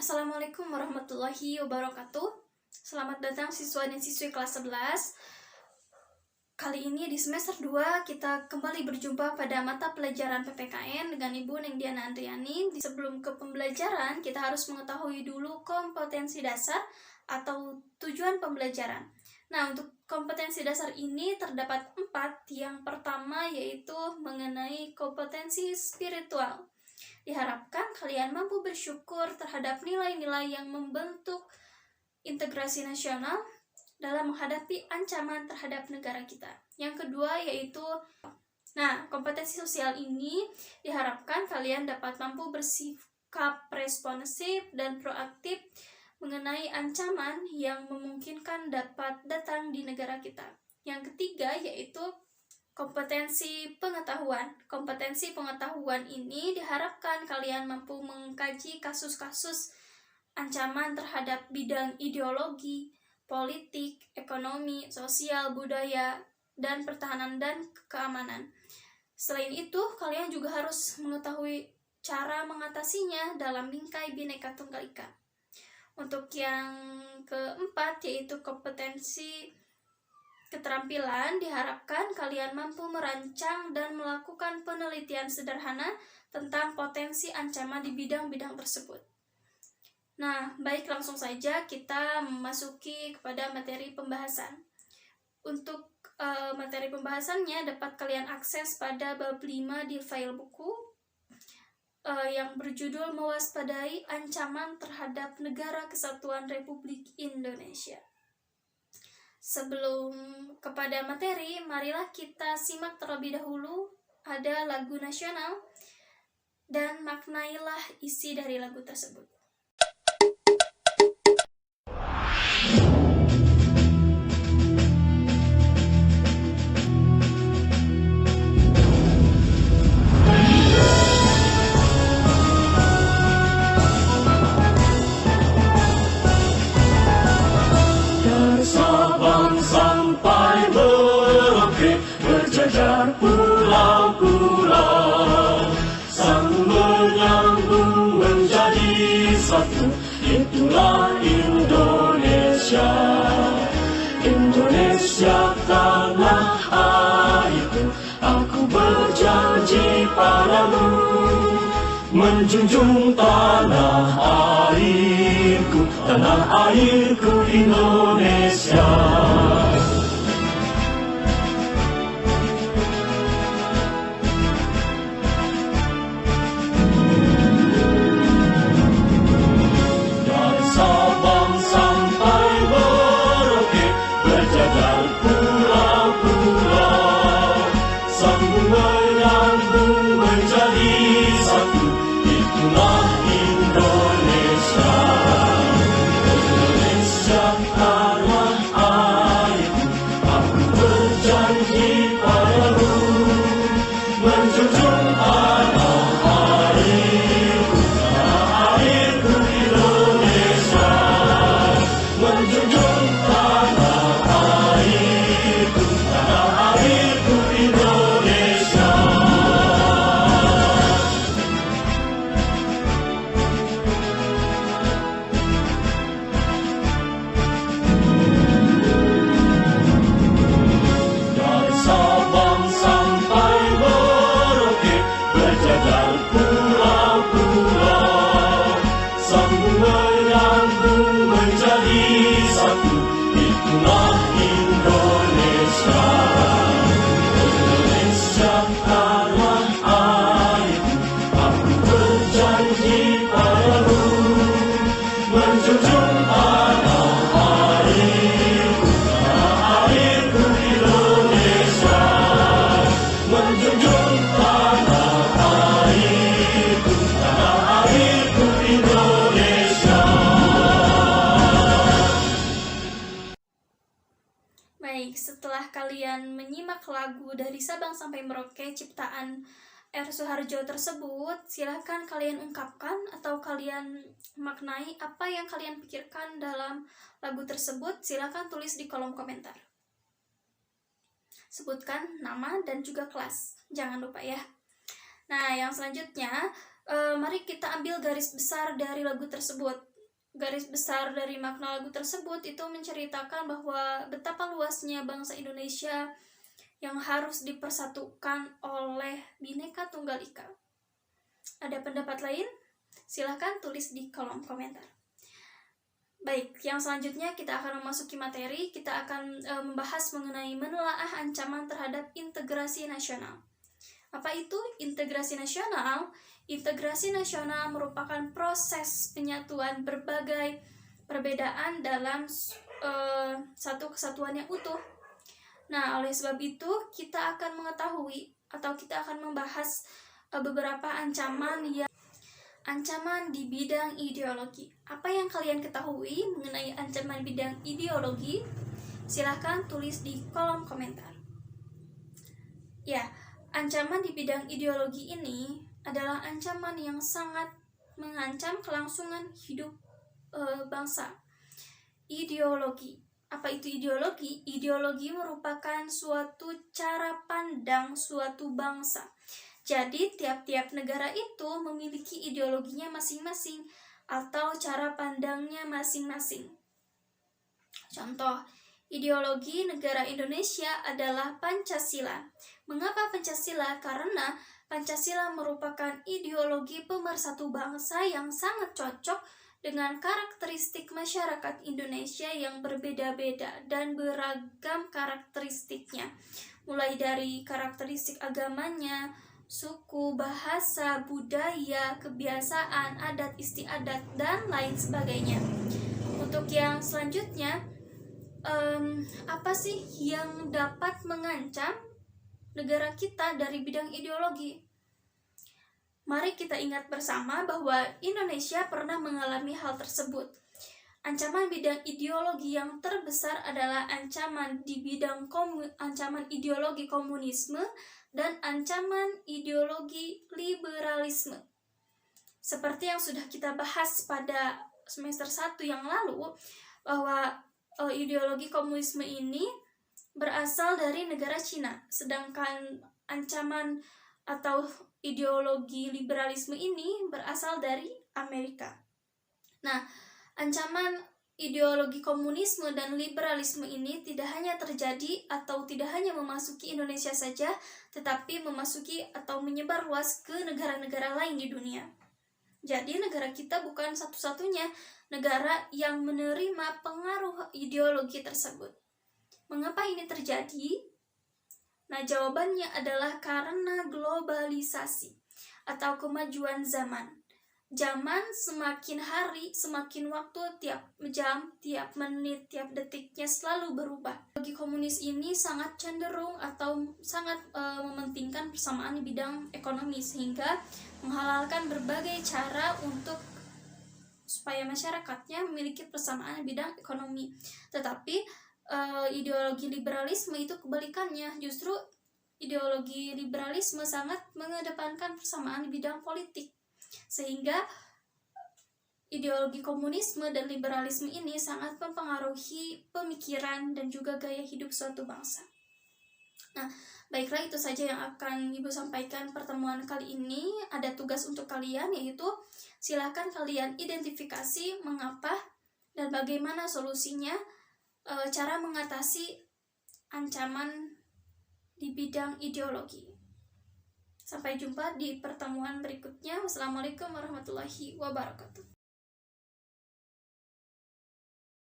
Assalamualaikum warahmatullahi wabarakatuh. Selamat datang siswa dan siswi kelas 11. Kali ini di semester 2 kita kembali berjumpa pada mata pelajaran PPKN dengan Ibu Nengdiana Andriani. Sebelum ke pembelajaran, kita harus mengetahui dulu kompetensi dasar atau tujuan pembelajaran. Nah, untuk kompetensi dasar ini terdapat 4. Yang pertama yaitu mengenai kompetensi spiritual. Diharapkan kalian mampu bersyukur terhadap nilai-nilai yang membentuk integrasi nasional dalam menghadapi ancaman terhadap negara kita. Yang kedua yaitu, kompetensi sosial ini diharapkan kalian dapat mampu bersikap responsif dan proaktif mengenai ancaman yang memungkinkan dapat datang di negara kita. Yang ketiga yaitu kompetensi pengetahuan. Kompetensi pengetahuan ini diharapkan kalian mampu mengkaji kasus-kasus ancaman terhadap bidang ideologi, politik, ekonomi, sosial, budaya, dan pertahanan dan keamanan. Selain itu, kalian juga harus mengetahui cara mengatasinya dalam bingkai Bhinneka Tunggal Ika. Untuk yang keempat yaitu kompetensi keterampilan, diharapkan kalian mampu merancang dan melakukan penelitian sederhana tentang potensi ancaman di bidang-bidang tersebut. Baik, langsung saja kita memasuki kepada materi pembahasan. Untuk materi pembahasannya dapat kalian akses pada bab 5 di file buku yang berjudul Mewaspadai Ancaman Terhadap Negara Kesatuan Republik Indonesia. Sebelum kepada materi, marilah kita simak terlebih dahulu ada lagu nasional dan maknailah isi dari lagu tersebut. Sampai Merauke berjajar pulau-pulau, sang menyambung menjadi satu, itulah Indonesia. Indonesia tanah airku, aku berjanji padamu, menjunjung tanah airku Indonesia. Dari Sabang sampai Merauke berjajar pulau-pulau, sambung menyambung menjadi satu, itulah Indonesia. Tanah airku, aku berjanji padamu, menjunjung tanah airku Indonesia, menjunjung tanah airku Indonesia. Baik, setelah kalian menyimak lagu dari Sabang sampai Merauke ciptaan R. Soeharjo tersebut, silahkan kalian ungkapkan atau kalian maknai apa yang kalian pikirkan dalam lagu tersebut. Silahkan tulis di kolom komentar. Sebutkan nama dan juga kelas, jangan lupa ya. Yang selanjutnya, mari kita ambil garis besar dari lagu tersebut. garis besar dari makna lagu tersebut itu menceritakan bahwa betapa luasnya bangsa Indonesia yang harus dipersatukan oleh Bhinneka Tunggal Ika. Ada pendapat lain? Silahkan tulis di kolom komentar. Baik, yang selanjutnya kita akan memasuki materi. Kita akan membahas mengenai menelaah ancaman terhadap integrasi nasional. Apa itu integrasi nasional? Integrasi nasional merupakan proses penyatuan berbagai perbedaan dalam satu kesatuan yang utuh. Nah, oleh sebab itu kita akan mengetahui atau kita akan membahas beberapa ancaman di bidang ideologi. Apa yang kalian ketahui mengenai ancaman bidang ideologi? Silahkan tulis di kolom komentar. Ya, ancaman di bidang ideologi ini adalah ancaman yang sangat mengancam kelangsungan hidup bangsa. Ideologi. Apa itu ideologi? Ideologi merupakan suatu cara pandang suatu bangsa. Jadi, tiap-tiap negara itu memiliki ideologinya masing-masing atau cara pandangnya masing-masing. Contoh, ideologi negara Indonesia adalah Pancasila. Mengapa Pancasila? Karena Pancasila merupakan ideologi pemersatu bangsa yang sangat cocok dengan karakteristik masyarakat Indonesia yang berbeda-beda dan beragam karakteristiknya. Mulai dari karakteristik agamanya, suku, bahasa, budaya, kebiasaan, adat istiadat, dan lain sebagainya. Untuk yang selanjutnya, apa sih yang dapat mengancam negara kita dari bidang ideologi? Mari kita ingat bersama bahwa Indonesia pernah mengalami hal tersebut. Ancaman bidang ideologi yang terbesar adalah ancaman di bidang ancaman ideologi komunisme dan ancaman ideologi liberalisme. Seperti yang sudah kita bahas pada semester 1 yang lalu, bahwa ideologi komunisme ini berasal dari negara Cina, sedangkan ancaman atau ideologi liberalisme ini berasal dari Amerika. Nah, ancaman ideologi komunisme dan liberalisme ini tidak hanya terjadi atau tidak hanya memasuki Indonesia saja, tetapi memasuki atau menyebar luas ke negara-negara lain di dunia. Jadi negara kita bukan satu-satunya negara yang menerima pengaruh ideologi tersebut. Mengapa ini terjadi? Nah, jawabannya adalah karena globalisasi atau kemajuan zaman. Zaman semakin hari, semakin waktu, tiap jam, tiap menit, tiap detiknya selalu berubah. Ideologi komunis ini sangat cenderung atau sangat mementingkan persamaan di bidang ekonomi, sehingga menghalalkan berbagai cara untuk supaya masyarakatnya memiliki persamaan di bidang ekonomi. Tetapi ideologi liberalisme itu kebalikannya, justru ideologi liberalisme sangat mengedepankan persamaan di bidang politik. Sehingga ideologi komunisme dan liberalisme ini sangat mempengaruhi pemikiran dan juga gaya hidup suatu bangsa. Nah, baiklah, itu saja yang akan Ibu sampaikan pertemuan kali ini. Ada tugas untuk kalian, yaitu silakan kalian identifikasi mengapa dan bagaimana solusinya, cara mengatasi ancaman di bidang ideologi. Sampai jumpa di pertemuan berikutnya. Wassalamualaikum warahmatullahi wabarakatuh.